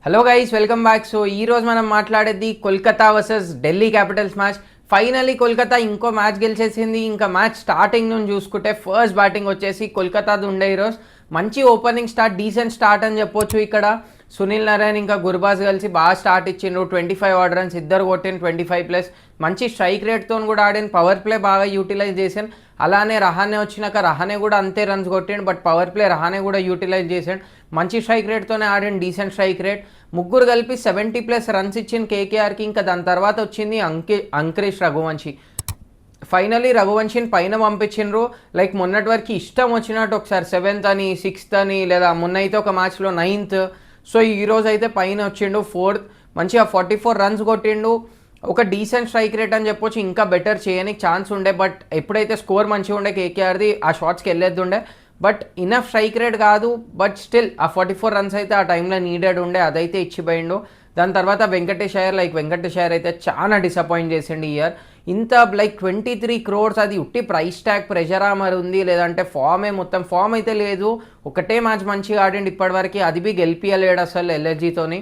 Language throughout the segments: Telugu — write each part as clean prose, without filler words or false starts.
Hello guys, welcome back. So ఈ రోజు మనం మాట్లాడేది Kolkata versus Delhi Capitals match. Finally Kolkata ఇంకో మ్యాచ్ గెలిచేసింది. ఇంకా మ్యాచ్ స్టార్టింగ్ నుంచి చూసుకుంటే ఫస్ట్ బ్యాటింగ్ వచ్చేసి కోల్కతాది ఉండే ఈరోజు. మంచి ఓపెనింగ్ స్టార్ట్, డీసెంట్ స్టార్ట్ అని చెప్పొచ్చు. ఇక్కడ సునీల్ నారాయణ్ ఇంకా గుర్బాజ్ కలిసి బాగా స్టార్ట్ ఇచ్చిండ్రు. 25 ఆర్డర్ రన్స్ ఇద్దరు కొట్టిన 25+. మంచి స్ట్రైక్ రేట్తో కూడా ఆడిన. పవర్ ప్లే బాగా యూటిలైజ్ చేశాను. అలానే రహానే వచ్చినాక రహానే కూడా అంతే రన్స్ కొట్టిండు. బట్ పవర్ ప్లే రహానే కూడా యూటిలైజ్ చేశాడు. మంచి స్ట్రైక్ రేట్తోనే ఆడిన, డీసెంట్ స్ట్రైక్ రేట్. ముగ్గురు కలిపి 70+ రన్స్ ఇచ్చిన కేకేఆర్కి. ఇంకా దాని తర్వాత వచ్చింది అంకురేష్ రఘువంశీ. ఫైనలీ రఘువంశీని పైన పంపించిండ్రు. లైక్ మొన్నటి వరకు ఇష్టం వచ్చినట్టు ఒకసారి 7th అని 6th అని, లేదా మొన్న అయితే ఒక మ్యాచ్లో 9th. సో ఈరోజు అయితే పైన వచ్చిండు 4th. మంచిగా 44 రన్స్ కొట్టిండు. ఒక డీసెంట్ స్ట్రైక్ రేట్ అని చెప్పొచ్చు. ఇంకా బెటర్ చేయడానికి ఛాన్స్ ఉండే. బట్ ఎప్పుడైతే స్కోర్ మంచిగా ఉండే కేకేఆర్ది, ఆ షాట్స్కి వెళ్ళేద్దుండే. బట్ ఇనఫ్ స్ట్రైక్ రేట్ కాదు. బట్ స్టిల్ ఆ 44 రన్స్ అయితే ఆ టైంలో నీడెడ్ ఉండే, అదైతే ఇచ్చిపోయిండు. దాని తర్వాత వెంకటేష్ అయ్యర్ అయితే చాలా డిసప్పాయింట్ చేసిండు ఈ ఇయర్. ఇంత లైక్ 23 crores, అది ఉట్టి ప్రైస్ ట్యాగ్ ప్రెషరా మరి ఉంది, లేదంటే మొత్తం ఫామ్ అయితే లేదు. ఒకటే మ్యాచ్ మంచిగా ఆడిండు ఇప్పటివరకు, అది బి గెలిపియలేడు అసలు ఎల్ఎస్జీతోని.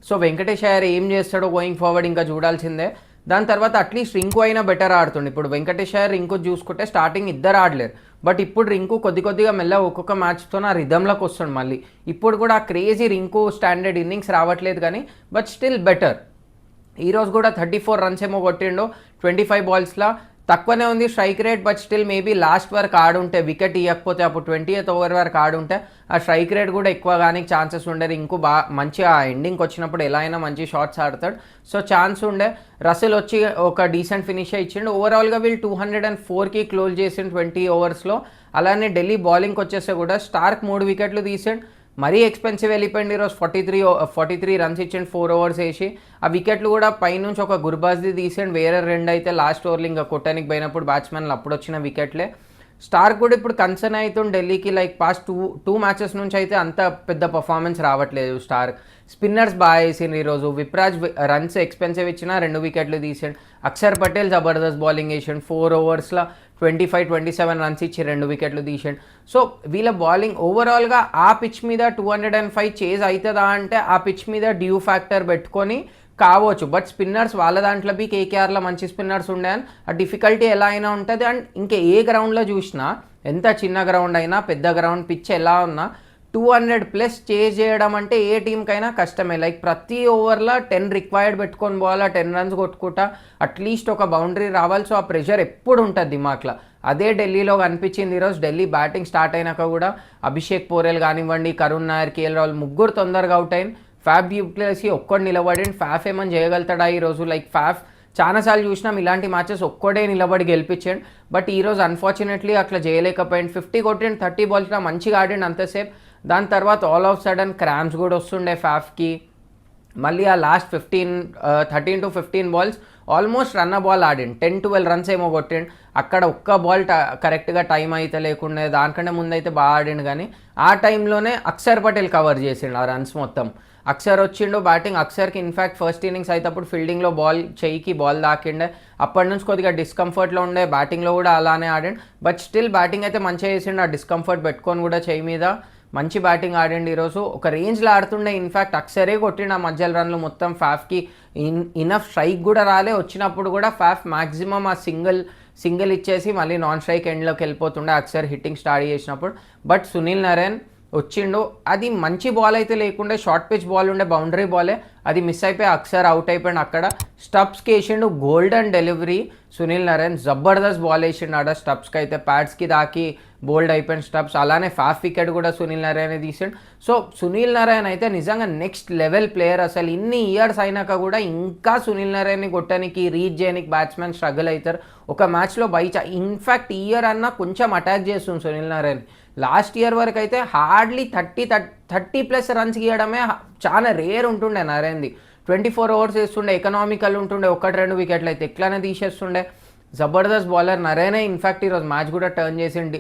సో వెంకటేష్ అయ్యర్ ఏం చేస్తాడో గోయింగ్ ఫార్వర్డ్ ఇంకా చూడాల్సిందే. దాని తర్వాత అట్లీస్ట్ రింకు అయినా బెటర్ ఆడుతుండే. ఇప్పుడు వెంకటేష్ అయ్యర్ రింకు చూసుకుంటే స్టార్టింగ్ ఇద్దరు ఆడలేరు. బట్ ఇప్పుడు రింకు కొద్దిగా మెల్ల ఒక్కొక్క మ్యాచ్తో ఆ రిథంలోకి వస్తుంది మళ్ళీ. ఇప్పుడు కూడా ఆ క్రేజీ రింకు స్టాండర్డ్ ఇన్నింగ్స్ రావట్లేదు కానీ, బట్ స్టిల్ బెటర్. ఈరోజు కూడా 34 రన్స్ ఏమో కొట్టిండు 25 balls. తక్కువనే ఉంది strike rate. But still maybe last వరకు ఆడుంటే, వికెట్ ఇవ్వకపోతే అప్పుడు 20th over వరకు ఆడుంటే ఆ స్ట్రైక్ రేట్ కూడా ఎక్కువ కానీ ఛాన్సెస్ ఉండే. ఇంకో బాగా మంచిగా ఎండింగ్కి వచ్చినప్పుడు ఎలా అయినా మంచి షాట్స్ ఆడతాడు. సో ఛాన్స్ ఉండే. రసెల్ వచ్చి ఒక డీసెంట్ ఫినిష్ ఇచ్చిండు. ఓవరాల్గా వీళ్ళు 204కి క్లోజ్ చేసిండు 20 overs. అలానే ఢిల్లీ బౌలింగ్కి వచ్చేస్తే కూడా స్టార్క్ 3 వికెట్లు తీసిండు. మరీ ఎక్స్పెన్సివ్ వెళ్ళిపోయింది ఈరోజు. 43 రన్స్ ఇచ్చిండు 4 overs వేసి. ఆ వికెట్లు కూడా పైనుంచి ఒక గుర్బాజ్ది తీసిండు, వేరే 2 అయితే లాస్ట్ ఓవర్లు ఇంకా కొట్టడానికి పోయినప్పుడు బ్యాట్స్మెన్లు అప్పుడు వచ్చిన వికెట్లే. స్టార్క్ కూడా ఇప్పుడు కన్సర్న్ అవుతుంది ఢిల్లీకి. లైక్ పాస్ట్ టూ మ్యాచెస్ నుంచి అయితే అంత పెద్ద పర్ఫార్మెన్స్ రావట్లేదు స్టార్క్. స్పిన్నర్స్ బాగా వేసిండ్రు ఈరోజు. విప్రాజ్ రన్స్ ఎక్స్పెన్సివ్ ఇచ్చినా 2 వికెట్లు తీసిండు. అక్షర్ పటేల్ జబర్దస్త్ బౌలింగ్ వేసిండు. 4 overs 25-27 రన్స్ ఇచ్చి 2 వికెట్లు తీసిండు. సో వీళ్ళ బౌలింగ్ ఓవరాల్గా ఆ పిచ్ మీద 205 చేజ్ అవుతుందా అంటే ఆ పిచ్ మీద డ్యూ ఫ్యాక్టర్ పెట్టుకొని కావచ్చు. బట్ స్పిన్నర్స్ వాళ్ళ దాంట్లో బి కేకేఆర్లో మంచి స్పిన్నర్స్ ఉండే. ఆ డిఫికల్టీ ఎలా అయినా ఉంటుంది. అండ్ ఇంకా ఏ గ్రౌండ్లో చూసినా, ఎంత చిన్న గ్రౌండ్ అయినా పెద్ద గ్రౌండ్ పిచ్ ఎలా ఉన్నా 200+ చేజ్ చేయడం అంటే ఏ టీంకైనా కష్టమే. లైక్ ప్రతి ఓవర్లో 10 రిక్వైర్డ్ పెట్టుకొని పోవాలా, 10 రన్స్ కొట్టుకుంటా అట్లీస్ట్ ఒక బౌండరీ రావాలి. సో ఆ ప్రెషర్ ఎప్పుడు ఉంటుంది దిమాక్లో. అదే ఢిల్లీలో కనిపించింది ఈరోజు. ఢిల్లీ బ్యాటింగ్ స్టార్ట్ అయినాక కూడా అభిషేక్ పోరెల్ కానివ్వండి, కరుణ్ నాయర్, కేఎల్ రాహుల్ ముగ్గురు తొందరగా అవుట్ అయిన. ఫ్యాఫ్ డ్యూప్లెసీ ఒక్కడు నిలబడి. ఫ్యాఫ్ ఏమని చేయగలుగుతాడా ఈరోజు? లైక్ ఫ్యాఫ్ చాలాసార్లు చూసినాం ఇలాంటి మ్యాచెస్ ఒక్కడే నిలబడి గెలిపించాడు. బట్ ఈరోజు అన్ఫార్చునేట్లీ అట్లా చేయలేకపోయింది. 50 కొట్టిండు 30 balls మంచిగా ఆడిండు అంతసేపు. దాని తర్వాత ఆల్ ఆఫ్ సడన్ క్రామ్స్ కూడా వస్తుండే ఫ్యాఫ్కి. మళ్ళీ ఆ last 13 to 15 balls almost run ball ఆడిండు. 10-12 రన్స్ ఏమో కొట్టిండు. అక్కడ ఒక్క బాల్ కరెక్ట్గా టైం అయితే లేకుండా, దానికంటే ముందు అయితే బాగా ఆడిండు. కానీ ఆ టైంలోనే అక్షర్ పటేల్ కవర్ చేసిండు ఆ రన్స్ మొత్తం. అక్షర్ వచ్చిండు బ్యాటింగ్. అక్షర్కి ఇన్ఫ్యాక్ట్ ఫస్ట్ ఇన్నింగ్స్ అయితే అప్పుడు ఫీల్డింగ్లో చెయ్యికి బాల్ దాకిండే. అప్పటి నుంచి కొద్దిగా డిస్కంఫర్ట్లో ఉండే. బ్యాటింగ్లో కూడా అలానే ఆడిండు. బట్ స్టిల్ బ్యాటింగ్ అయితే మంచిగా చేసిండు. ఆ డిస్కంఫర్ట్ పెట్టుకొని కూడా చెయ్యి మీద మంచి బ్యాటింగ్ ఆడండి ఈరోజు. ఒక రేంజ్లో ఆడుతుండే. ఇన్ఫ్యాక్ట్ అక్షరే కొట్టిండు ఆ మధ్యలో రన్లు మొత్తం. ఫ్యాఫ్కి ఇనఫ్ స్ట్రైక్ కూడా రాలే. వచ్చినప్పుడు కూడా ఫ్యాఫ్ మ్యాక్సిమం ఆ సింగిల్ ఇచ్చేసి మళ్ళీ నాన్ స్ట్రైక్ ఎండ్లోకి వెళ్ళిపోతుండే అక్షర్ హిట్టింగ్ స్టార్ట్ చేసినప్పుడు. బట్ సునీల్ నారాయణ్ వచ్చిండు. అది మంచి బాల్ అయితే లేకుండే, షార్ట్ పిచ్ బాల్ ఉండే, బౌండరీ బాలే. అది మిస్ అయిపోయి అక్షర్ అవుట్ అయిపోయింది. అక్కడ స్టప్స్కి వేసిండు golden delivery. Sunil Narayan Jabardasth ball వేసిండు ఆడ స్టప్స్కి అయితే. ప్యాడ్స్కి దాకి బోల్డ్ అయిపోయిన స్టప్స్. అలానే ఫాఫ్ వికెట్ కూడా సునీల్ నారాయణ తీసిండు. సో సునీల్ నారాయణ్ అయితే నిజంగా నెక్స్ట్ లెవెల్ ప్లేయర్. అసలు ఇన్ని ఇయర్స్ అయినాక కూడా ఇంకా సునీల్ నారాయణని కొట్టడానికి, రీచ్ చేయడానికి బ్యాట్స్మెన్ స్ట్రగుల్ అవుతారు. ఒక మ్యాచ్లో ఇన్ఫ్యాక్ట్ ఈ ఇయర్ అన్నా కొంచెం అటాక్ చేస్తుంది సునీల్ నారాయణ్. లాస్ట్ ఇయర్ వరకు అయితే హార్డ్లీ 30+ రన్స్ గీయడమే చాలా రేర్ ఉంటుండే నారాయణది. 24 overs వేస్తుండే, ఎకనామికల్ ఉంటుండే. 1-2 వికెట్లు అయితే ఎట్లానే తీసేస్తుండే. జబర్దస్త్ బౌలర్ నరేనే. ఇన్ఫ్యాక్ట్ ఈరోజు మ్యాచ్ కూడా టర్న్ చేసింది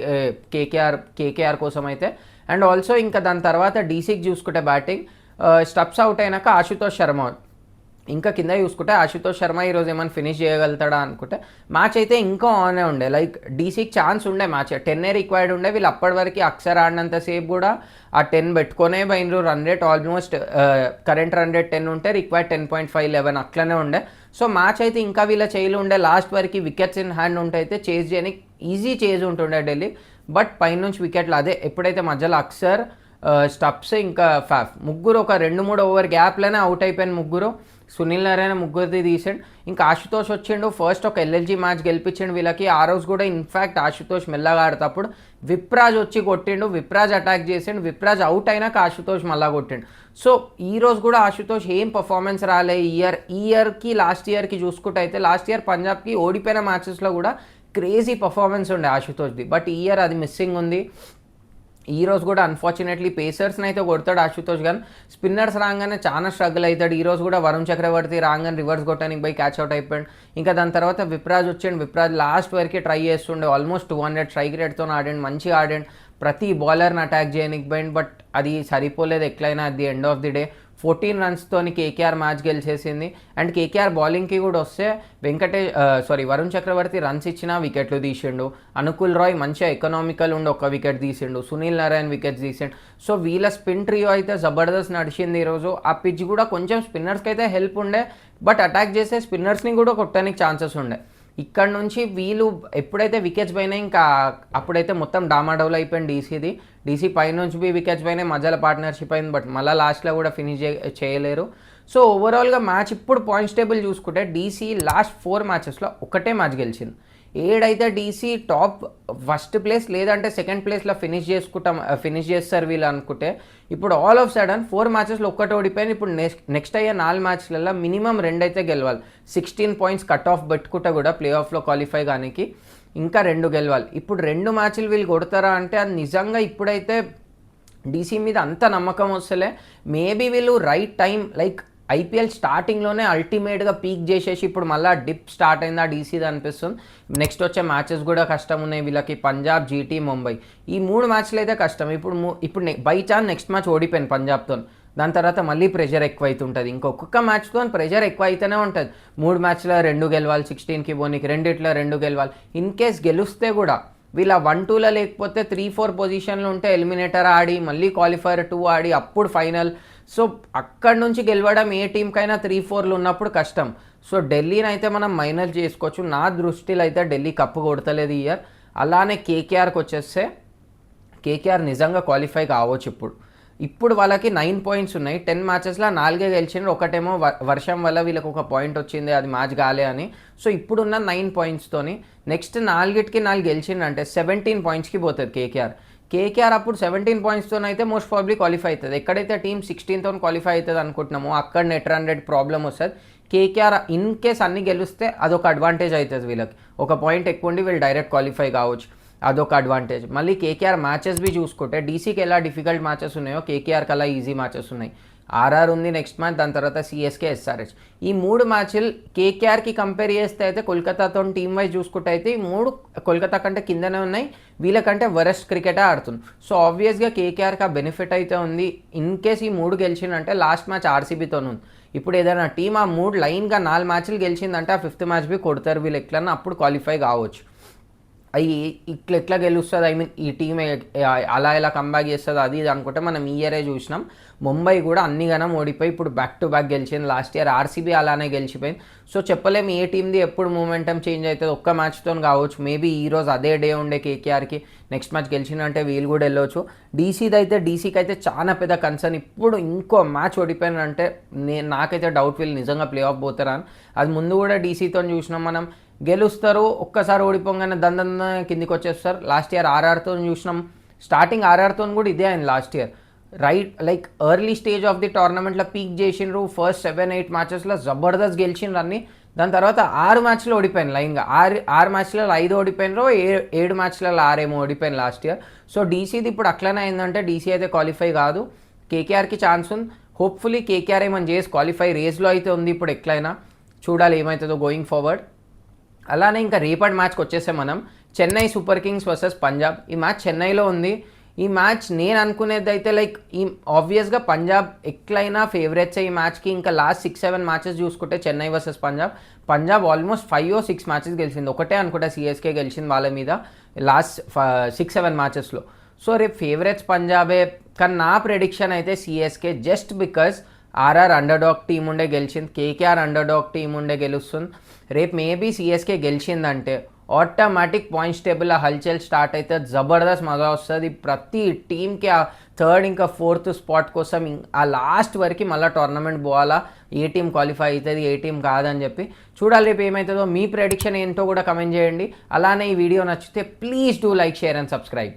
కేకేఆర్ కోసం అయితే. అండ్ ఆల్సో ఇంకా దాని తర్వాత డీసీకి చూసుకుంటే బ్యాటింగ్ స్టప్స్ అవుట్ అయినాక ఆశుతోష్ శర్మ ఇంకా కింద చూసుకుంటే ఆశుతోష్ శర్మ ఈరోజు ఏమైనా ఫినిష్ చేయగలుగుతాడా అనుకుంటే మ్యాచ్ అయితే ఇంకా ఆనే ఉండే. లైక్ డీసీకి ఛాన్స్ ఉండే, మ్యాచ్ 10 రిక్వైర్డ్ ఉండే. వీళ్ళు అప్పటి వరకు అక్షర్ ఆడినంతసేపు కూడా ఆ 10 పెట్టుకునే పోయినరు. Run rate almost current run rate 10 ఉంటే రిక్వైర్డ్ 10.5 11 అట్లనే ఉండే. సో మ్యాచ్ అయితే ఇంకా వీళ్ళ చేయిలు ఉండే. లాస్ట్ వరకు వికెట్స్ ఇన్ హ్యాండ్ ఉంటే అయితే చేజ్ చేయడానికి ఈజీ చేజ్ ఉంటుండే ఢిల్లీ. బట్ పైనుంచి వికెట్లు అదే ఎప్పుడైతే మధ్యలో అక్షర్, స్టప్స్ ఇంకా ఫాఫ్ ముగ్గురు ఒక 2-3 ఓవర్ గ్యాప్లోనే అవుట్ అయిపోయిన ముగ్గురు. సునీల్ నారాయణ ముగ్గురిది తీసాడు. ఇంకా ఆశుతోష్ వచ్చిండు, ఫస్ట్ ఒక ఎల్ఎల్జీ మ్యాచ్ గెలిపించిండు వీళ్ళకి. ఆ రోజు కూడా ఇన్ఫ్యాక్ట్ ఆశుతోష్ మెల్లగా ఆడేటప్పుడు విప్రాజ్ వచ్చి కొట్టిండు, విప్రాజ్ అటాక్ చేసిండు. విప్రాజ్ అవుట్ అయినాక ఆశుతోష్ మళ్ళా కొట్టిండు. సో ఈ రోజు కూడా ఆశుతోష్ ఏం పర్ఫార్మెన్స్ రాలే. ఈ ఇయర్కి లాస్ట్ ఇయర్కి చూసుకుంటే అయితే లాస్ట్ ఇయర్ పంజాబ్కి ఓడిపోయిన మ్యాచెస్లో కూడా క్రేజీ పర్ఫార్మెన్స్ ఉండే ఆశుతోష్ది. బట్ ఈ ఇయర్ అది మిస్సింగ్ ఉంది. ఈ రోజు కూడా అన్ఫార్చునేట్లీ పేసర్స్ని అయితే కొడతాడు ఆశుతోష్, కానీ స్పిన్నర్స్ రాగానే చాలా స్ట్రగుల్ అవుతాడు. ఈ రోజు కూడా వరుణ్ చక్రవర్తి రాగానే రివర్స్ కొట్టడానికి పోయి క్యాచ్ అవుట్ అయిపోయాడు. ఇంకా దాని తర్వాత విప్రాజ్ వచ్చిండు. విప్రాజ్ లాస్ట్ వరకు ట్రై చేస్తుండే, ఆల్మోస్ట్ 200 స్ట్రైక్ రేట్తో ఆడాడు, మంచిగా ఆడాడు. ప్రతి బౌలర్ని అటాక్ చేయడానికి పోయింది. బట్ అది సరిపోలేదు ఎట్లయినా. At the end of the day 14 రన్స్తోని కేకేఆర్ మ్యాచ్ గెలిచేసింది. అండ్ కేకేఆర్ బౌలింగ్కి కూడా వస్తే వరుణ్ చక్రవర్తి రన్స్ ఇచ్చినా వికెట్లు తీసిండు. అనుకుల్ రాయ్ మంచిగా ఎకనామికల్ ఉండి ఒక వికెట్ తీసిండు. సునీల్ నారాయణ్ వికెట్స్ తీసిండు. సో వీళ్ళ స్పిన్ ట్రియో అయితే జబర్దస్త్ నడిచింది ఈరోజు. ఆ పిచ్ కూడా కొంచెం స్పిన్నర్స్కి అయితే హెల్ప్ ఉండే, బట్ అటాక్ చేసే స్పిన్నర్స్ని కూడా కొట్టడానికి ఛాన్సెస్ ఉండే. ఇక్కడ నుంచి వీళ్ళు ఎప్పుడైతే వికెట్స్ పోయినాయి ఇంకా అప్పుడైతే మొత్తం డామాడౌల్ అయిపోయింది డీసీ పైనుంచి వికెట్స్ పోయినాయి, మధ్యలో పార్ట్నర్షిప్ అయింది. బట్ మళ్ళీ లాస్ట్లో కూడా ఫినిష్ చేయలేరు. సో ఓవరాల్గా మ్యాచ్ ఇప్పుడు పాయింట్స్ టేబుల్ చూసుకుంటే డీసీ లాస్ట్ 4 మ్యాచెస్లో ఒకటే మ్యాచ్ గెలిచింది. ఏడైతే డీసీ టాప్ ఫస్ట్ ప్లేస్ లేదంటే సెకండ్ ప్లేస్లో ఫినిష్ చేస్తారు వీళ్ళు అనుకుంటే, ఇప్పుడు ఆల్ ఆఫ్ సడన్ 4 మ్యాచెస్లో ఒక్కటి ఓడిపోయింది. ఇప్పుడు నెక్స్ట్ అయ్యే 4 మ్యాచ్లలో మినిమం 2 అయితే గెలవాలి. 16 పాయింట్స్ కట్ ఆఫ్ పెట్టుకుంటే కూడా ప్లే ఆఫ్లో క్వాలిఫై కానికి ఇంకా 2 గెలవాలి. ఇప్పుడు 2 మ్యాచ్లు వీళ్ళు కొడతారా అంటే అది నిజంగా ఇప్పుడైతే డీసీ మీద అంత నమ్మకం వస్తలే. మేబీ వీళ్ళు రైట్ టైం లైక్ ఐపీఎల్ స్టార్టింగ్లోనే అల్టిమేట్గా పీక్ చేసేసి ఇప్పుడు మళ్ళీ డిప్ స్టార్ట్ అయిందా డీసీది అనిపిస్తుంది. నెక్స్ట్ వచ్చే మ్యాచెస్ కూడా కష్టం ఉన్నాయి వీళ్ళకి. పంజాబ్, జీటీ, ముంబై ఈ 3 మ్యాచ్లు అయితే కష్టం. ఇప్పుడు బై ఛాన్స్ నెక్స్ట్ మ్యాచ్ ఓడిపోయింది పంజాబ్తో, దాని తర్వాత మళ్ళీ ప్రెషర్ ఎక్కువ అవుతుంటుంది. ఇంకొక మ్యాచ్తో ప్రెషర్ ఎక్కువ అయితేనే ఉంటుంది. 3 మ్యాచ్లో 2 గెలవాలి, 16కి పోనీకి 2 గెలవాలి. ఇన్ కేస్ గెలిస్తే కూడా వీళ్ళ 1-2లో లేకపోతే 3-4 పొజిషన్లు ఉంటే ఎలిమినేటర్ ఆడి మళ్ళీ క్వాలిఫైర్ 2 ఆడి అప్పుడు ఫైనల్. సో అక్కడి నుంచి గెలవడం ఏ టీంకైనా 3-4లు ఉన్నప్పుడు కష్టం. సో ఢిల్లీని అయితే మనం మైనస్ చేసుకోవచ్చు. నా దృష్టిలో అయితే ఢిల్లీ కప్పు కొడతలేదు ఈ ఇయర్. అలానే కేకేఆర్కి వచ్చేస్తే కేకేఆర్ నిజంగా క్వాలిఫై కావచ్చు. ఇప్పుడు వాళ్ళకి 9 పాయింట్స్ ఉన్నాయి. 10 మ్యాచెస్లో 4 గెలిచిండ్రు. ఒకటేమో వర్షం వల్ల వీళ్ళకి ఒక పాయింట్ వచ్చింది, అది మ్యాచ్ కాలే అని. సో ఇప్పుడున్న 9 పాయింట్స్తోని నెక్స్ట్ 4 గెలిచిండ్రంటే 17 పాయింట్స్కి పోతుంది కేకేఆర్ అప్పుడు 17 పాయింట్స్తో అయితే మోస్ట్ ప్రాబ్లీ క్వాలిఫై అవుతుంది. ఎక్కడైతే టీం 16తో క్వాలిఫై అవుతుంది అనుకుంటున్నామో అక్కడ నెట్ రన్ రేట్ ప్రాబ్లం వస్తుంది. కేకేఆర్ ఇన్ కేస్ అన్ని గెలిస్తే అదొక అడ్వాంటేజ్ అవుతుంది వీళ్ళకి. ఒక పాయింట్ ఎక్కువ ఉండి వీళ్ళు డైరెక్ట్ క్వాలిఫై కావచ్చు, అదొక అడ్వాంటేజ్. మళ్ళీ కేకేఆర్ మ్యాచెస్ బి చూసుకుంటే డీసీకి ఎలా డిఫికల్ట్ మ్యాచెస్ ఉన్నాయో కేకేఆర్కి అలా ఈజీ మ్యాచెస్ ఉన్నాయి. ఆర్ఆర్ ఉంది నెక్స్ట్ మ్యాచ్, దాని తర్వాత సిఎస్కే, ఎస్ఆర్హెచ్. ఈ 3 మ్యాచ్లు కేకేఆర్కి కంపేర్ చేస్తే అయితే కోల్కతాతో టీమ్ వైజ్ చూసుకుంటే అయితే ఈ 3 కోల్కతా కంటే కిందనే ఉన్నాయి. వీళ్ళకంటే వరెస్ట్ క్రికెటే ఆడుతుంది. సో ఆబ్వియస్గా కేకేఆర్కి ఆ బెనిఫిట్ అయితే ఉంది. ఇన్ కేస్ ఈ 3 గెలిచిందంటే లాస్ట్ మ్యాచ్ ఆర్సీబీతో ఉంది. ఇప్పుడు ఏదైనా టీం ఆ 3 లైన్గా 4 మ్యాచ్లు గెలిచిందంటే ఆ 5th మ్యాచ్ బి కొడతారు వీళ్ళు ఎట్లన్నా, అప్పుడు క్వాలిఫై కావచ్చు. అవి ఎట్లా గెలుస్తుంది, ఐ మీన్ ఈ టీం అలా ఎలా కంబ్యాక్ చేస్తుంది అది ఇది అనుకుంటే మనం ఈ ఇయరే చూసినాం. ముంబై కూడా అన్ని గనం ఓడిపోయి ఇప్పుడు బ్యాక్ టు బ్యాక్ గెలిచింది. లాస్ట్ ఇయర్ ఆర్సీబీ అలానే గెలిచిపోయింది. సో చెప్పలేము ఏ టీంది ఎప్పుడు మూమెంటం చేంజ్ అవుతుంది. ఒక్క మ్యాచ్తో కావచ్చు. మేబీ ఈరోజు అదే డే ఉండే కేకేఆర్కి నెక్స్ట్ మ్యాచ్ గెలిచిందంటే వీళ్ళు కూడా వెళ్ళవచ్చు. డీసీకి అయితే చాలా పెద్ద కన్సర్న్. ఇప్పుడు ఇంకో మ్యాచ్ ఓడిపోయినంటే నాకైతే డౌట్ వీళ్ళు నిజంగా ప్లే ఆఫ్ పోతారా అని. అది ముందు కూడా డీసీతో చూసినాం మనం, గెలుస్తారు ఒక్కసారి ఓడిపోగానే దందన్న కిందికి వచ్చేస్తారు. లాస్ట్ ఇయర్ ఆర్ఆర్తో చూసినాం, స్టార్టింగ్ ఆర్ఆర్తో కూడా ఇదే అయింది last year. Right like early stage of the టోర్నమెంట్లో పీక్ చేసిండ్రు. ఫస్ట్ 7-8 మ్యాచెస్లో జబర్దస్త్ గెలిచిండ్రు అన్ని. దాని తర్వాత 6 మ్యాచ్లు ఓడిపోయింది లైన్గా. 6 మ్యాచ్లలో 5 ఓడిపోయినరు, 7 మ్యాచ్లలో 6 ఏమో ఓడిపోయింది లాస్ట్ ఇయర్. సో డీసీది ఇప్పుడు అట్లనే అయిందంటే డీసీ అయితే క్వాలిఫై కాదు. కేకేఆర్కి ఛాన్స్ ఉంది. హోప్ఫుల్లీ కేకేఆర్ ఏమని చేసి క్వాలిఫై రేస్లో అయితే ఉంది. ఇప్పుడు ఎట్లయినా చూడాలి ఏమవుతుందో గోయింగ్ ఫార్వర్డ్. అలానే ఇంకా రేపటి మ్యాచ్కి వచ్చేస్తే మనం Chennai super Kings versus Punjab. ఈ మ్యాచ్ చెన్నైలో ఉంది. ఈ మ్యాచ్ నేను అనుకునేది అయితే లైక్ ఈ ఆబ్వియస్గా పంజాబ్ ఎట్లయినా ఫేవరెట్స్ ఈ మ్యాచ్కి. ఇంకా లాస్ట్ 6-7 మ్యాచెస్ చూసుకుంటే Chennai versus Punjab almost 5 or 6 matches గెలిచింది. ఒకటే అనుకుంటా సిఎస్కే గెలిచింది వాళ్ళ మీద లాస్ట్ 6-7 మ్యాచెస్లో. సో రేపు ఫేవరెట్స్ పంజాబే, కానీ నా ప్రెడిక్షన్ అయితే CSK, just because RR underdog team ఉండే గెలిచింది, కేకేఆర్ అండర్డాగ్ టీం ఉండే గెలుస్తుంది. రేపు మేబీ సిఎస్కే గెలిచిందంటే ఆటోమేటిక్ పాయింట్స్ టేబుల్ హల్చల్ స్టార్ట్ అయితే జబర్దస్త్ మజా వస్తుంది. ప్రతి టీంకి ఆ 3rd ఇంకా 4th స్పాట్ కోసం ఆ లాస్ట్ వరకు మళ్ళీ టోర్నమెంట్ పోవాలా, ఏ టీం క్వాలిఫై అవుతుంది ఏ టీం కాదని చెప్పి చూడాలి. రేపు ఏమవుతుందో మీ ప్రెడిక్షన్ ఏంటో కూడా కమెంట్ చేయండి. అలానే ఈ వీడియో నచ్చితే please do like, share and subscribe.